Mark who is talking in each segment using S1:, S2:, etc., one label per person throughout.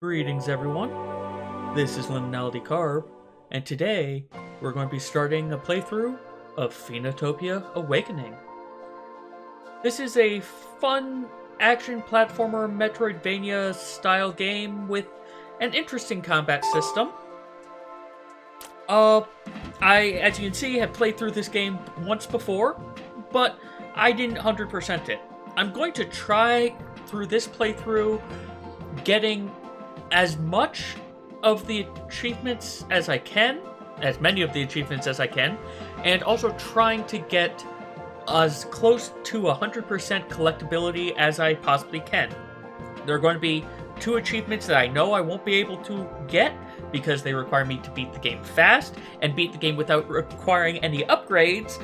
S1: Greetings everyone, this is LiminalityCarb, and today we're going to be starting a playthrough of Phoenotopia Awakening. This is a fun action platformer Metroidvania style game with an interesting combat system. As you can see, have played through this game once before, but I didn't 100% it. I'm going to try through this playthrough getting as much of the achievements as I can, as many of the achievements as I can, and also trying to get as close to 100% collectability as I possibly can. There are going to be 2 achievements that I know I won't be able to get because they require me to beat the game fast and beat the game without requiring any upgrades,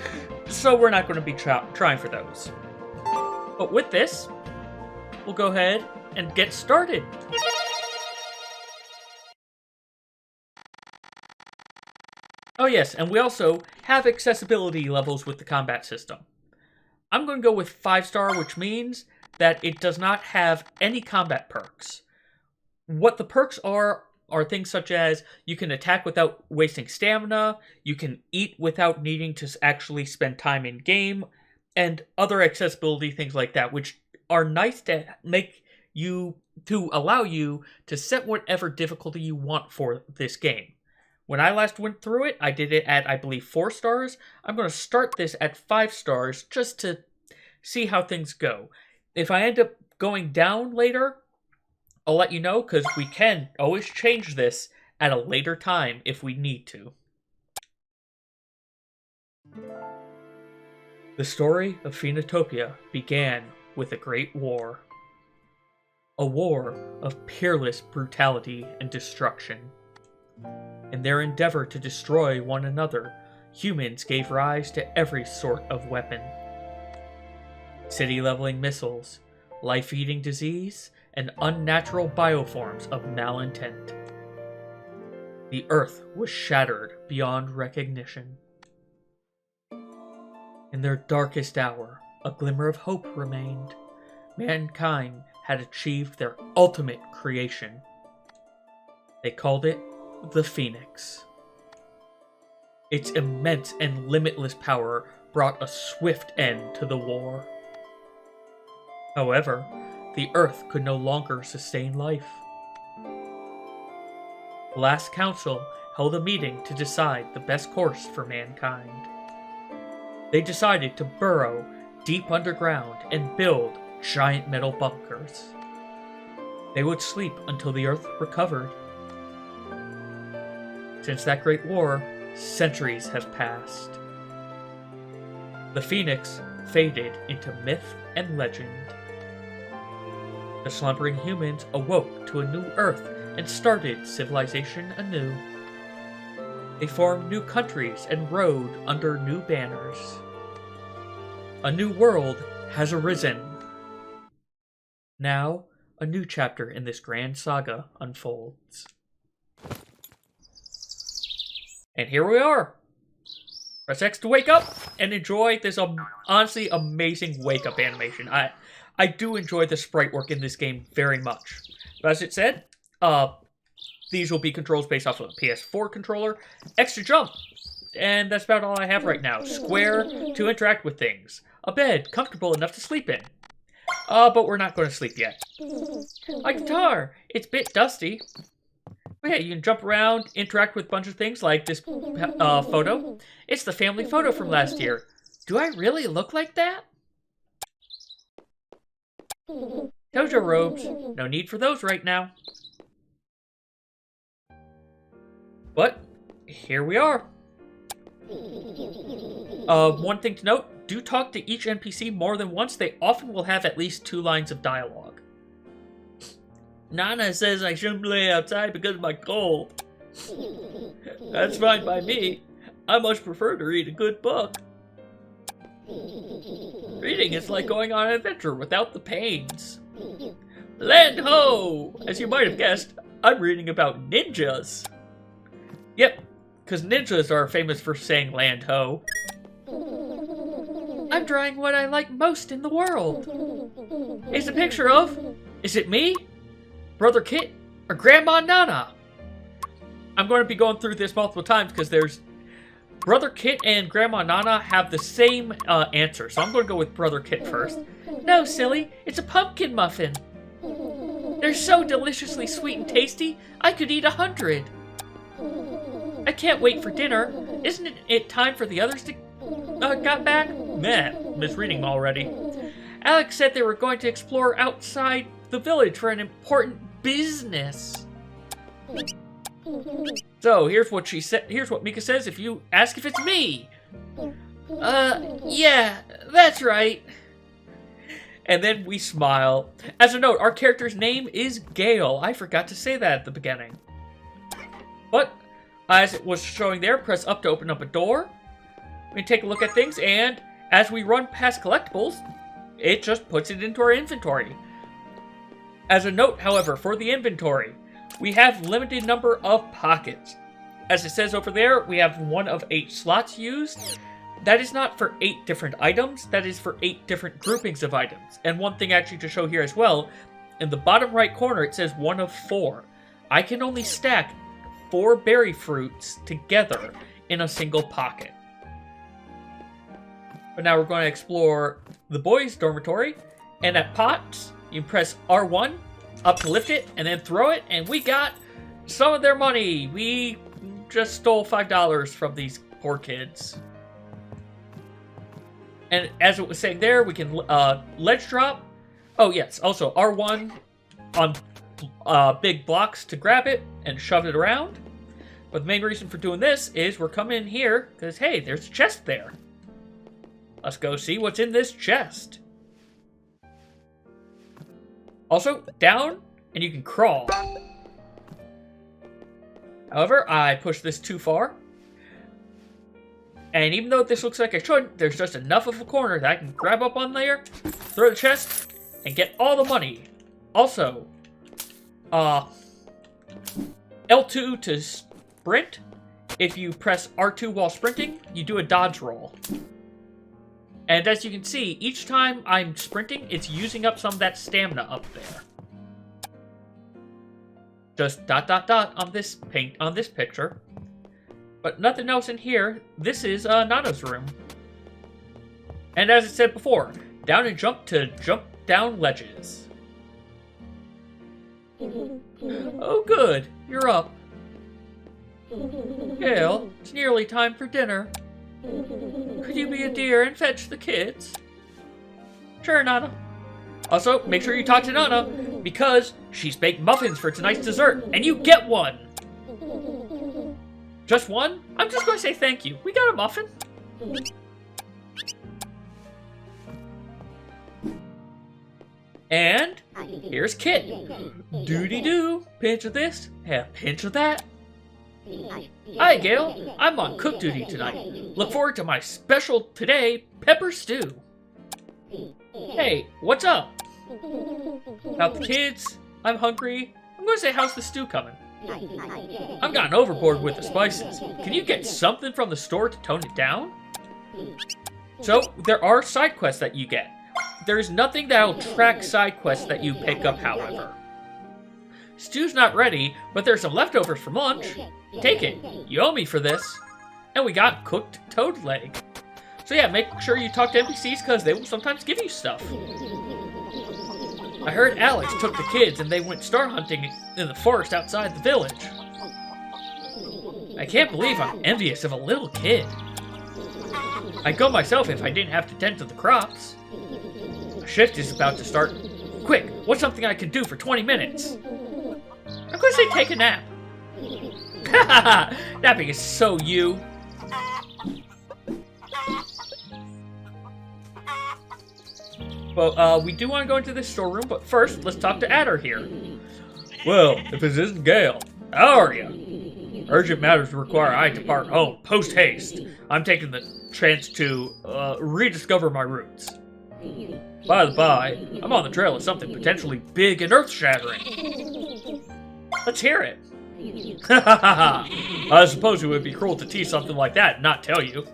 S1: so we're not going to be trying for those. But with this, we'll go ahead and get started. Oh yes, and we also have accessibility levels with the combat system. I'm going to go with 5-star, which means that it does not have any combat perks. What the perks are things such as you can attack without wasting stamina, you can eat without needing to actually spend time in game, and other accessibility things like that, which are nice to allow you to set whatever difficulty you want for this game. When I last went through it, I did it at, I believe, 4 stars. I'm going to start this at 5 stars just to see how things go. If I end up going down later, I'll let you know, because we can always change this at a later time if we need to. The story of Phoenotopia began with a great war. A war of peerless brutality and destruction. In their endeavor to destroy one another, humans gave rise to every sort of weapon. City-leveling missiles, life-eating disease, and unnatural bioforms of malintent. The Earth was shattered beyond recognition. In their darkest hour, a glimmer of hope remained. Mankind had achieved their ultimate creation. They called it the Phoenix. Its immense and limitless power brought a swift end to the war. However, the Earth could no longer sustain life. The last council held a meeting to decide the best course for mankind. They decided to burrow deep underground and build giant metal bunkers. They would sleep until the Earth recovered. Since that great war, centuries have passed. The Phoenix faded into myth and legend. The slumbering humans awoke to a new Earth and started civilization anew. They formed new countries and rode under new banners. A new world has arisen. Now, a new chapter in this grand saga unfolds. And here we are. Press X to wake up and enjoy this honestly amazing wake-up animation. I do enjoy the sprite work in this game very much. But as it said, these will be controls based off of a PS4 controller. X to jump. And that's about all I have right now. Square to interact with things. A bed comfortable enough to sleep in. But we're not going to sleep yet. A guitar. It's a bit dusty. But yeah, you can jump around, interact with a bunch of things like this photo. It's the family photo from last year. Do I really look like that? Tojo robes. No need for those right now. But here we are. One thing to note, do talk to each NPC more than once. They often will have at least 2 lines of dialogue. Nana says I shouldn't play outside because of my cold. That's fine by me. I much prefer to read a good book. Reading is like going on an adventure without the pains. Land ho! As you might have guessed, I'm reading about ninjas. Yep, because ninjas are famous for saying land ho. I'm drawing what I like most in the world. It's a picture of... Is it me? Brother Kit? Or Grandma Nana. I'm going to be going through this multiple times because there's Brother Kit and Grandma Nana have the same answer. So I'm going to go with Brother Kit first. No, silly. It's a pumpkin muffin. They're so deliciously sweet and tasty, I could eat 100. I can't wait for dinner. Isn't it time for the others to got back? Meh, misreading already. Alex said they were going to explore outside the village for an important business. So here's what she said. Here's what Mika says if you ask if it's me. Yeah, that's right. And then we smile. As a note, our character's name is Gail. I forgot to say that at the beginning. But as it was showing there, press up to open up a door. We take a look at things, and as we run past collectibles, it just puts it into our inventory. As a note, however, for the inventory, we have limited number of pockets. As it says over there, we have 1 of 8 slots used. That is not for 8 different items, that is for 8 different groupings of items. And one thing actually to show here as well, in the bottom right corner it says 1 of 4. I can only stack 4 berry fruits together in a single pocket. But now we're going to explore the boys' dormitory, and at pots, you press R1 up to lift it, and then throw it, and we got some of their money. We just stole $5 from these poor kids. And as it was saying there, we can ledge drop. Oh yes, also R1 on big blocks to grab it and shove it around. But the main reason for doing this is we're coming in here because, hey, there's a chest there. Let's go see what's in this chest. Also, down, and you can crawl. However, I pushed this too far. And even though this looks like I shouldn't, there's just enough of a corner that I can grab up on there, throw the chest, and get all the money. Also, L2 to sprint. If you press R2 while sprinting, you do a dodge roll. And as you can see, each time I'm sprinting, it's using up some of that stamina up there. Just ... on this picture. But nothing else in here. This is Nana's room. And as I said before, down and jump to jump down ledges. Oh good, you're up. Gail, it's nearly time for dinner. Could you be a dear and fetch the kids? Sure, Nana. Also, make sure you talk to Nana, because she's baked muffins for tonight's dessert, and you get one! Just one? I'm just going to say thank you. We got a muffin. And here's Kit. Doody-doo. Pinch of this, and a pinch of that. Hi, Gail. I'm on cook duty tonight. Look forward to my special today, pepper stew. Hey, what's up? About the kids? I'm hungry. I'm going to say, how's the stew coming? I've gotten overboard with the spices. Can you get something from the store to tone it down? So, there are side quests that you get. There's nothing that'll track side quests that you pick up, however. Stew's not ready, but there's some leftovers from lunch. Take it. You owe me for this. And we got cooked toad leg. So yeah, make sure you talk to NPCs because they will sometimes give you stuff. I heard Alex took the kids and they went star hunting in the forest outside the village. I can't believe I'm envious of a little kid. I'd go myself if I didn't have to tend to the crops. A shift is about to start. Quick, what's something I could do for 20 minutes? I'm going to say take a nap. Hahaha, napping is so you. Well, we do want to go into this storeroom, but first, let's talk to Adder here. Well, if this isn't Gail, how are you? Urgent matters require I depart home, post-haste. I'm taking the chance to, rediscover my roots. By the by, I'm on the trail of something potentially big and earth-shattering. Let's hear it. I suppose it would be cruel to tease something like that and not tell you.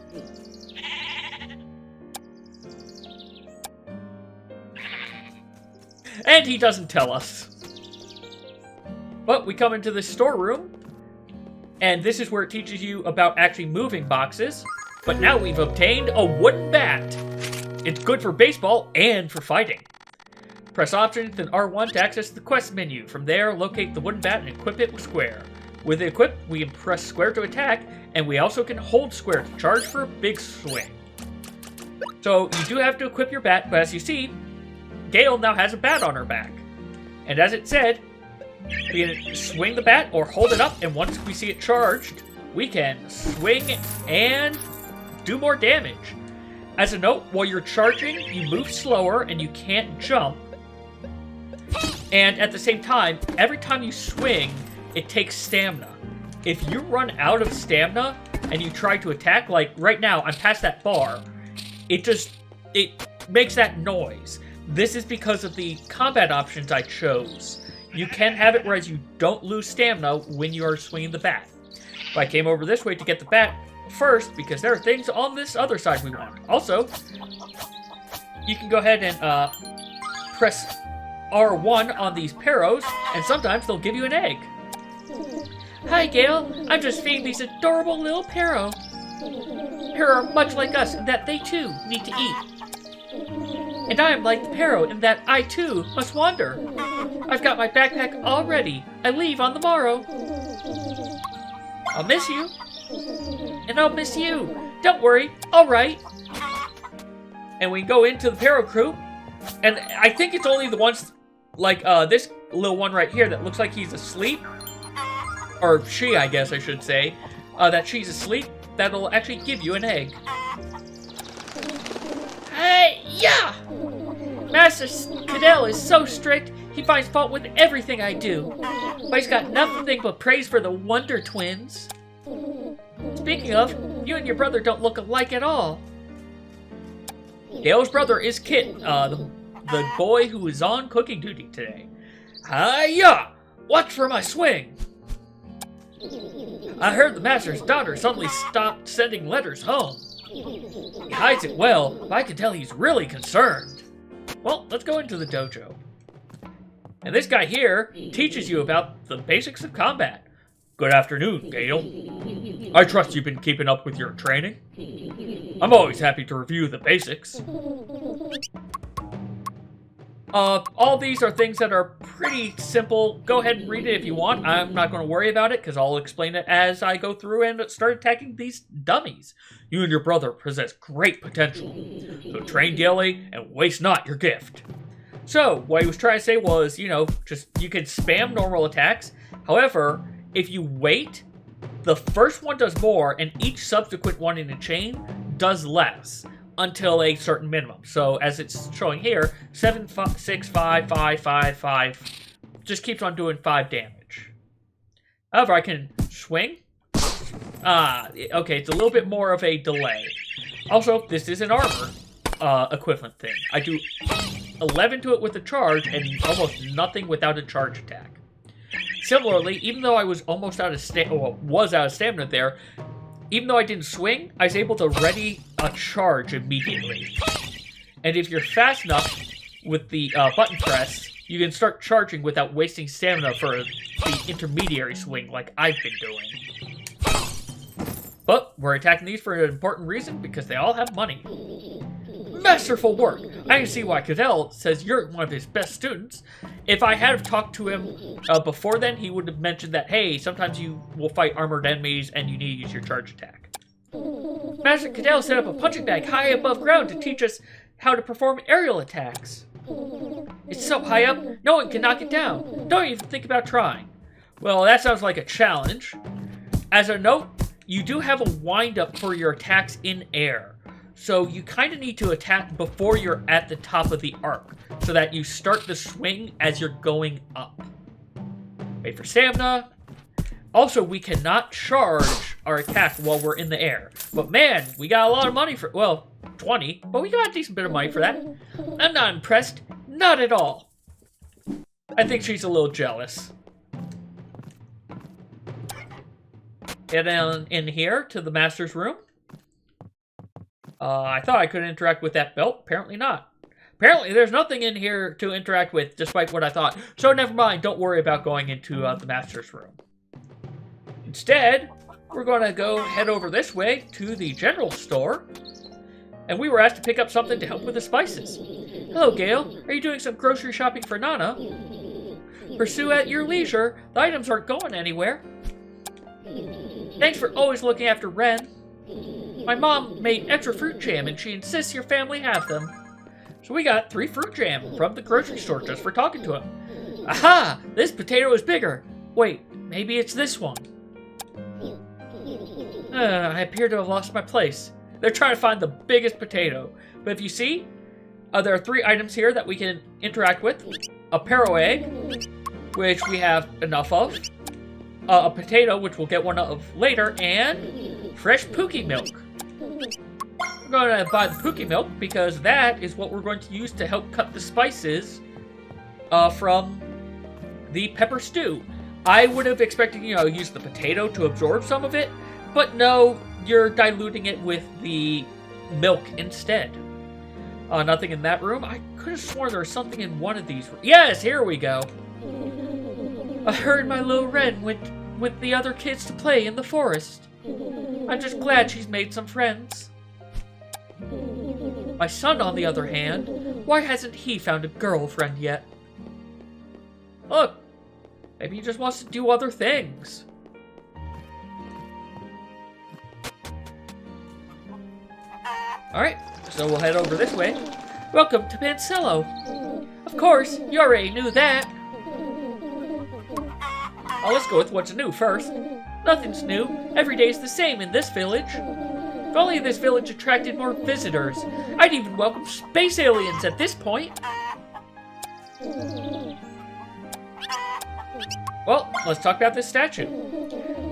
S1: And he doesn't tell us. But we come into the storeroom, and this is where it teaches you about actually moving boxes. But now we've obtained a wooden bat. It's good for baseball and for fighting. Press Option and R1 to access the quest menu. From there, locate the wooden bat and equip it with square. With the equip, we can press square to attack, and we also can hold square to charge for a big swing. So you do have to equip your bat, but as you see, Gail now has a bat on her back. And as it said, we can swing the bat or hold it up, and once we see it charged, we can swing and do more damage. As a note, while you're charging, you move slower and you can't jump. And at the same time, every time you swing, it takes stamina. If you run out of stamina and you try to attack, like right now, I'm past that bar, it makes that noise. This is because of the combat options I chose. You can have it whereas you don't lose stamina when you are swinging the bat. But I came over this way to get the bat first because there are things on this other side we want. Also, you can go ahead and press R1 on these Peros, and sometimes they'll give you an egg. Hi, Gail. I'm just feeding these adorable little Pero. Pero are much like us in that they too need to eat. And I am like the Pero in that I too must wander. I've got my backpack all ready. I leave on the morrow. I'll miss you. And I'll miss you. Don't worry. All right. And we go into the Pero crew. And I think it's only the ones like this little one right here that looks like he's asleep. Or she, I guess I should say. That she's asleep. That'll actually give you an egg. Hey, yeah! Master Cadell is so strict, he finds fault with everything I do. But he's got nothing but praise for the Wonder Twins. Speaking of, you and your brother don't look alike at all. Gail's brother is Kit, the boy who is on cooking duty today. Hi-ya! Watch for my swing! I heard the master's daughter suddenly stopped sending letters home. He hides it well, but I can tell he's really concerned. Well, let's go into the dojo. And this guy here teaches you about the basics of combat. Good afternoon, Gail. I trust you've been keeping up with your training. I'm always happy to review the basics. All these are things that are pretty simple. Go ahead and read it if you want. I'm not going to worry about it because I'll explain it as I go through and start attacking these dummies. You and your brother possess great potential. So train daily and waste not your gift. So, what he was trying to say was, you know, just you can spam normal attacks. However, if you wait, the first one does more and each subsequent one in the chain does less. Until a certain minimum. So as it's showing here, 7, 6, 5, 5, 5, 5, just keeps on doing 5 damage. However, I can swing. Okay, it's a little bit more of a delay. Also, this is an armor equivalent thing. I do 11 to it with a charge and almost nothing without a charge attack. Similarly, even though I was almost out of stamina there, even though I didn't swing, I was able to ready a charge immediately. And if you're fast enough with the button press, you can start charging without wasting stamina for the intermediary swing like I've been doing. But we're attacking these for an important reason, because they all have money. Masterful work! I can see why Cadell says you're one of his best students. If I had talked to him before then, he would have mentioned that, hey, sometimes you will fight armored enemies and you need to use your charge attack. Master Cadell set up a punching bag high above ground to teach us how to perform aerial attacks. It's so high up, no one can knock it down. Don't even think about trying. Well, that sounds like a challenge. As a note, you do have a wind-up for your attacks in air. So you kind of need to attack before you're at the top of the arc, so that you start the swing as you're going up. Wait for stamina. Also, we cannot charge our attack while we're in the air. But man, we got a lot of money for, well, 20, but we got a decent bit of money for that. I'm not impressed. Not at all. I think she's a little jealous. And then in here to the master's room. I thought I could interact with that belt. Apparently not. Apparently, there's nothing in here to interact with, despite what I thought. So never mind, don't worry about going into the master's room. Instead, we're going to go head over this way to the general store. And we were asked to pick up something to help with the spices. Hello, Gail. Are you doing some grocery shopping for Nana? Pursue at your leisure. The items aren't going anywhere. Thanks for always looking after Ren. My mom made extra fruit jam and she insists your family have them. So we got 3 fruit jam from the grocery store just for talking to him. Aha! This potato is bigger. Wait, maybe it's this one. I appear to have lost my place. They're trying to find the biggest potato. But if you see, there are 3 items here that we can interact with. A Paro egg, which we have enough of. A potato, which we'll get one of later. And fresh Pookie milk. We're going to buy the Pookie milk because that is what we're going to use to help cut the spices from the pepper stew. I would have expected, use the potato to absorb some of it. But no, you're diluting it with the milk instead. Nothing in that room. I could have sworn there was something in one of these. Yes, here we go. I heard my little Ren went with the other kids to play in the forest. I'm just glad she's made some friends. My son, on the other hand, why hasn't he found a girlfriend yet? Look, maybe he just wants to do other things. Alright, so we'll head over this way. Welcome to Pancello. Of course, you already knew that. Well, let's go with what's new first. Nothing's new. Every day's the same in this village. If only this village attracted more visitors. I'd even welcome space aliens at this point. Well, let's talk about this statue.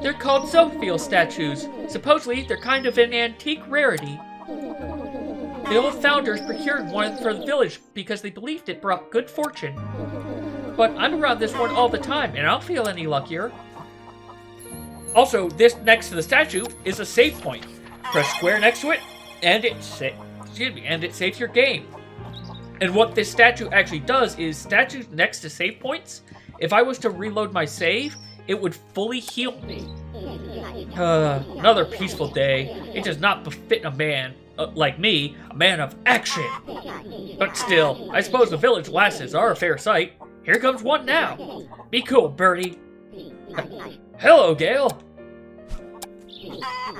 S1: They're called Zophiel statues. Supposedly, they're kind of an antique rarity. The old founders procured one for the village because they believed it brought good fortune. But I'm around this one all the time, and I don't feel any luckier. Also, this next to the statue is a save point. Press square next to it, and it saves your game. And what this statue actually does is statues next to save points. If I was to reload my save, it would fully heal me. Another peaceful day. It does not befit a man like me, a man of action. But still, I suppose the village lasses are a fair sight. Here comes one now. Be cool, birdie. Hello, Gail.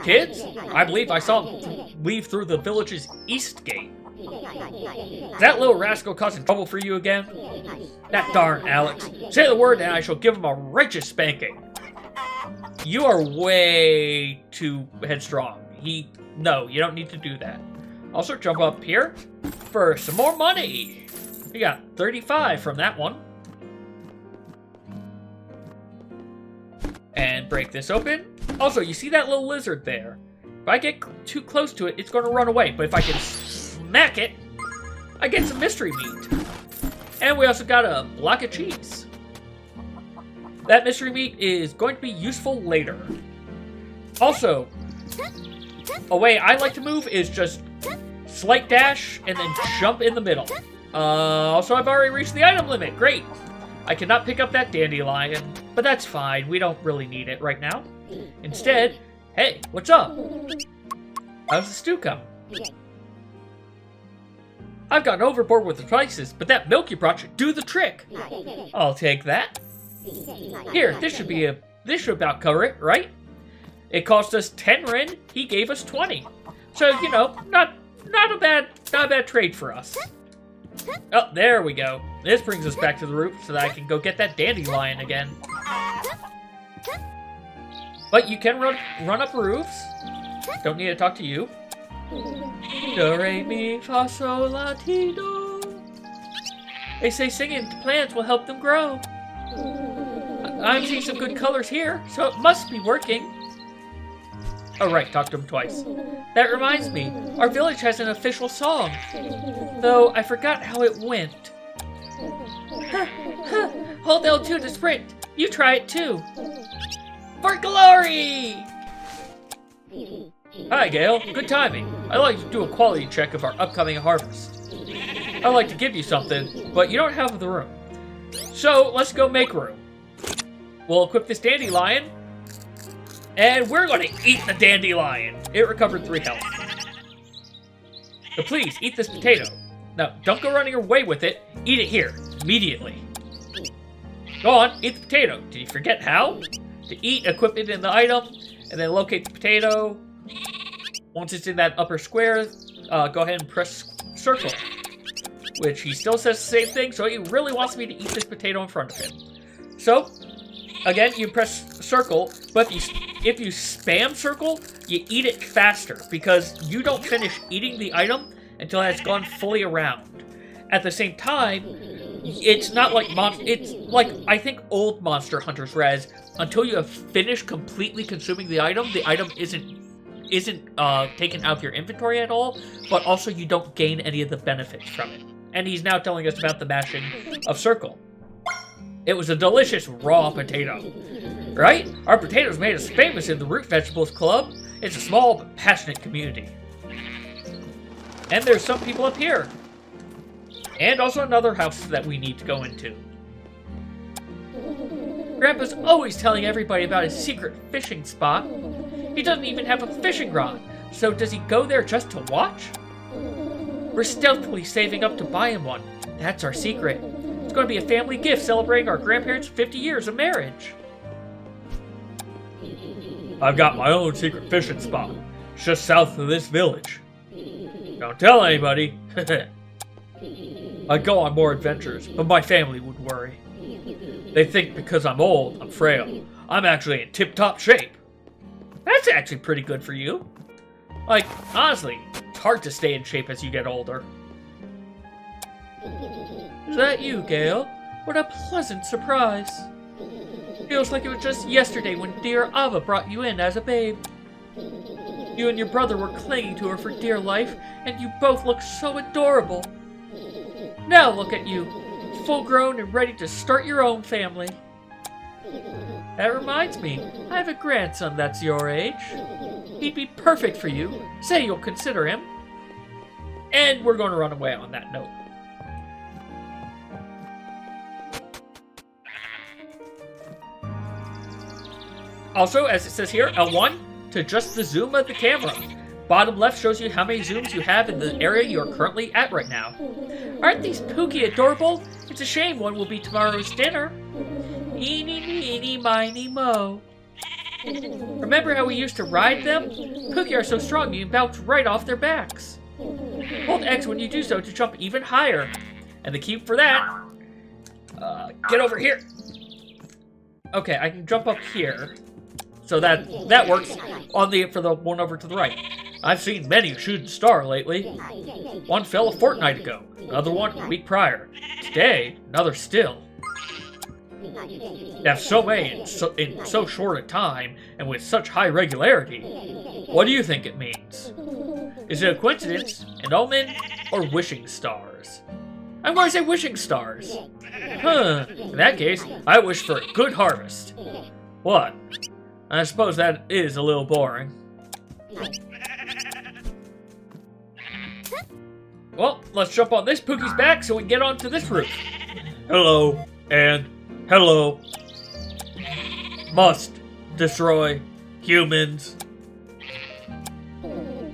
S1: Kids, I believe I saw him leave through the village's east gate. Is that little rascal causing trouble for you again? That darn Alex. Say the word and I shall give him a righteous spanking. You are way too headstrong. No, you don't need to do that. Also, jump up here for some more money. We got 35 from that one. And break this open. Also, you see that little lizard there? If I get too close to it, it's going to run away. But if I can smack it, I get some mystery meat. And we also got a block of cheese. That mystery meat is going to be useful later. Also, a way I like to move is just slight dash and then jump in the middle. Also, I've already reached the item limit. Great. I cannot pick up that dandelion, but that's fine. We don't really need it right now. Instead, hey, what's up? How's the stew come? I've gotten overboard with the spices, but that milk you brought should do the trick. I'll take that. Here, this should about cover it, right? It cost us 10 Ren, he gave us 20. So, not a bad trade for us. Oh, there we go. This brings us back to the roof so that I can go get that dandelion again. But you can run up roofs. Don't need to talk to you. Do, re, mi, fa, sol, la, ti, do. They say singing to plants will help them grow. I'm seeing some good colors here, so it must be working. Oh right, talk to him twice. That reminds me, our village has an official song. Though I forgot how it went. Hold L2 to sprint. You try it too. For glory! Hi, Gail. Good timing. I'd like to do a quality check of our upcoming harvest. I'd like to give you something, but you don't have the room. So, let's go make room. We'll equip this dandelion, and we're going to eat the dandelion. It recovered 3 health. But please, eat this potato. Now, don't go running away with it. Eat it here, immediately. Go on, eat the potato. Did you forget how? To eat, equip it in the item, and then locate the potato. Once it's in that upper square, go ahead and press circle. Which he still says the same thing, so he really wants me to eat this potato in front of him. So, again, you press circle, but if you spam circle, you eat it faster, because you don't finish eating the item until it's gone fully around. At the same time, it's not like it's like, I think, old Monster Hunter's Res. Until you have finished completely consuming the item isn't taken out of your inventory at all, but also you don't gain any of the benefits from it. And he's now telling us about the mashing of circle. It was a delicious raw potato. Right? Our potatoes made us famous in the Root Vegetables Club. It's a small but passionate community. And there's some people up here. And also another house that we need to go into. Grandpa's always telling everybody about his secret fishing spot. He doesn't even have a fishing rod, so does he go there just to watch? We're stealthily saving up to buy him one. That's our secret. It's going to be a family gift celebrating our grandparents' 50 years of marriage. I've got my own secret fishing spot. It's just south of this village. Don't tell anybody. I'd go on more adventures, but my family would worry. They think because I'm old, I'm frail. I'm actually in tip-top shape. That's actually pretty good for you. Like, honestly, it's hard to stay in shape as you get older. Is that you, Gail? What a pleasant surprise. Feels like it was just yesterday when dear Ava brought you in as a babe. You and your brother were clinging to her for dear life, and you both look so adorable. Now look at you, full-grown and ready to start your own family. That reminds me, I have a grandson that's your age. He'd be perfect for you. Say you'll consider him. And we're going to run away on that note. Also, as it says here, L1 to adjust the zoom of the camera. Bottom left shows you how many zooms you have in the area you're currently at right now. Aren't these Pookie adorable? It's a shame one will be tomorrow's dinner. Eeny, meeny, miny, mo. Remember how we used to ride them? Pookie are so strong you can bounce right off their backs. Hold X when you do so to jump even higher. And the key for that... get over here. Okay, I can jump up here. So that works for the one over to the right. I've seen many a shooting star lately. One fell a fortnight ago, another one a week prior. Today, another still. To have so many in so short a time, and with such high regularity, what do you think it means? Is it a coincidence, an omen, or wishing stars? I'm going to say wishing stars. Huh, in that case, I wish for a good harvest. What? I suppose that is a little boring. Well, let's jump on this Pookie's back so we can get onto this roof. Hello, and hello. Must destroy humans.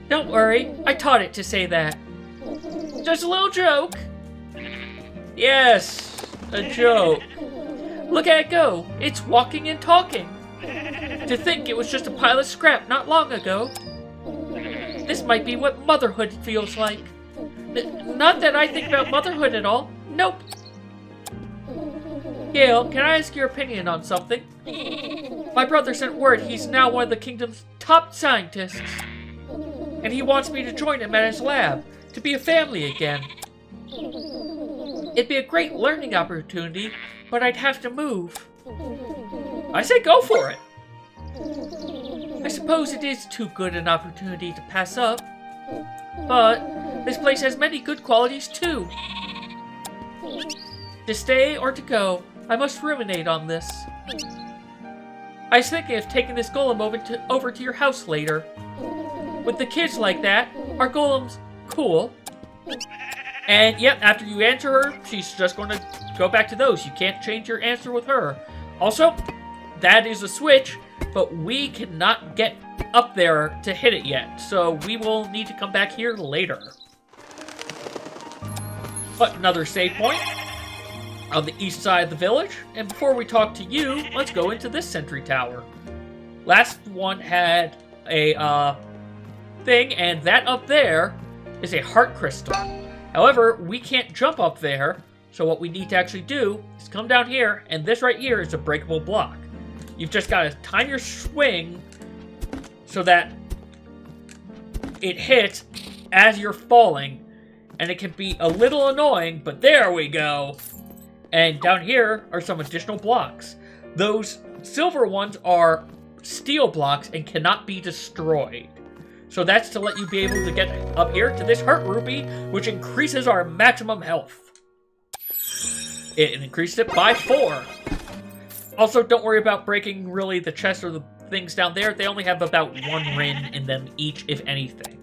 S1: Don't worry, I taught it to say that. Just a little joke. Yes, a joke. Look at it go. It's walking and talking. To think it was just a pile of scrap not long ago. This might be what motherhood feels like. Not that I think about motherhood at all. Nope. Gail, can I ask your opinion on something? My brother sent word he's now one of the kingdom's top scientists. And he wants me to join him at his lab, to be a family again. It'd be a great learning opportunity, but I'd have to move. I say go for it. I suppose it is too good an opportunity to pass up. But this place has many good qualities too. To stay or to go, I must ruminate on this. I was thinking of taking this golem over to your house later. With the kids like that, are golems cool? And yep, after you answer her, she's just going to go back to those. You can't change your answer with her. Also, that is a switch, but we cannot get up there to hit it yet. So we will need to come back here later. But another save point on the east side of the village. And before we talk to you, let's go into this Sentry Tower. Last one had a thing, and that up there is a heart crystal. However, we can't jump up there, so what we need to actually do is come down here, and this right here is a breakable block. You've just got to time your swing so that it hits as you're falling, and it can be a little annoying, but there we go. And down here are some additional blocks. Those silver ones are steel blocks and cannot be destroyed. So that's to let you be able to get up here to this heart rupee, which increases our maximum health. It increased it by 4. Also, don't worry about breaking really the chest or the things down there. They only have about 1 rin in them each, if anything.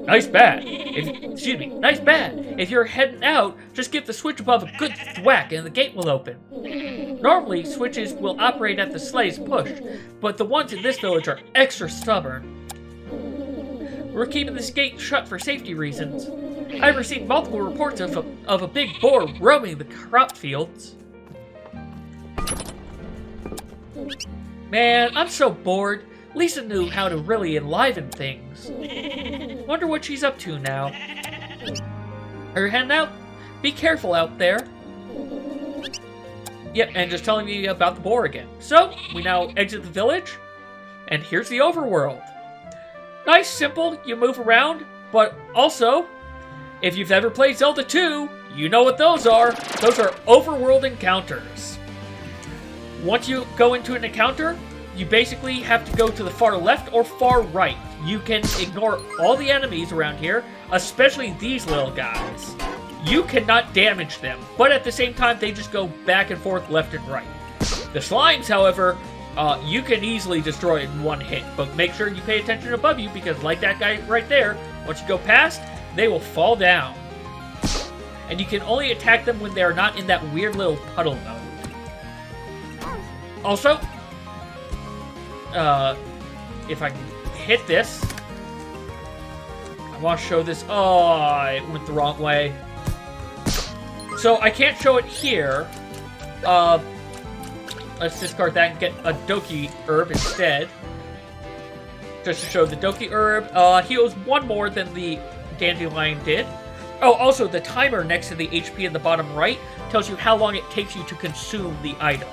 S1: Nice bad. Nice bad. If you're heading out, just give the switch above a good thwack and the gate will open. Normally, switches will operate at the slightest push, but the ones in this village are extra stubborn. We're keeping this gate shut for safety reasons. I've received multiple reports of a big boar roaming the crop fields. Man, I'm so bored. Lisa knew how to really enliven things. Wonder what she's up to now. Are you heading out? Be careful out there. Yep, and just telling me about the boar again. So, we now exit the village, and here's the overworld. Nice, simple, you move around, but also, if you've ever played Zelda 2, you know what those are. Those are overworld encounters. Once you go into an encounter, you basically have to go to the far left or far right. You can ignore all the enemies around here, especially these little guys. You cannot damage them, but at the same time, they just go back and forth left and right. The slimes, however, you can easily destroy in one hit, but make sure you pay attention above you, because like that guy right there, once you go past, they will fall down. And you can only attack them when they are not in that weird little puddle mode. Also, if I can hit this, I want to show this. Oh, it went the wrong way. So I can't show it here. Let's discard that and get a Doki herb instead. Just to show the Doki herb heals 1 more than the dandelion did. Oh, also the timer next to the HP in the bottom right tells you how long it takes you to consume the item.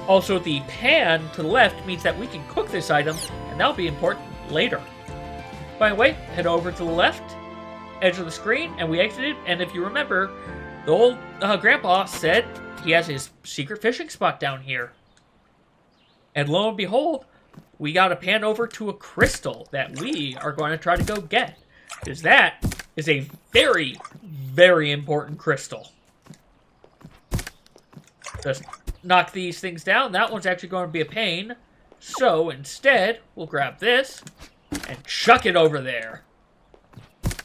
S1: Also, the pan to the left means that we can cook this item, and that'll be important later. By the way, head over to the left edge of the screen, and we exited, and if you remember, the old grandpa said he has his secret fishing spot down here. And lo and behold, we got to pan over to a crystal that we are going to try to go get. Because that is a very, very important crystal. Just knock these things down. That one's actually going to be a pain. So instead, we'll grab this and chuck it over there.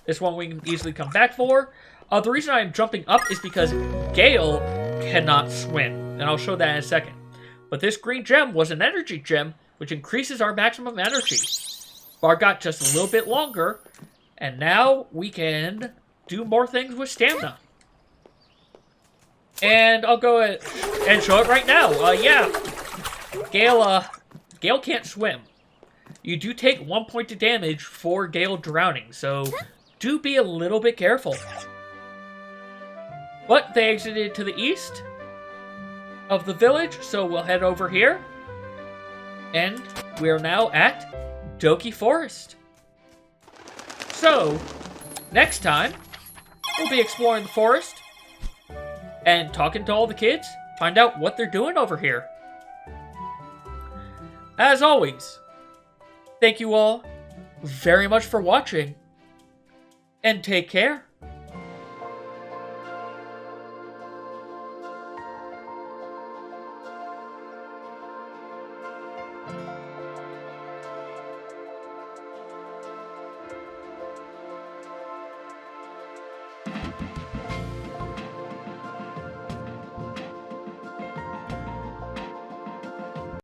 S1: This one we can easily come back for. The reason I'm jumping up is because Gail cannot swim. And I'll show that in a second. But this green gem was an energy gem, which increases our maximum energy. Bar got just a little bit longer. And now we can do more things with stamina. And I'll go ahead and show it right now. Yeah. Gail can't swim. You do take 1 point of damage for Gail drowning, so do be a little bit careful. But they exited to the east of the village, so we'll head over here. And we are now at Doki Forest. So, next time, we'll be exploring the forest and talking to all the kids, find out what they're doing over here. As always, thank you all very much for watching, and take care.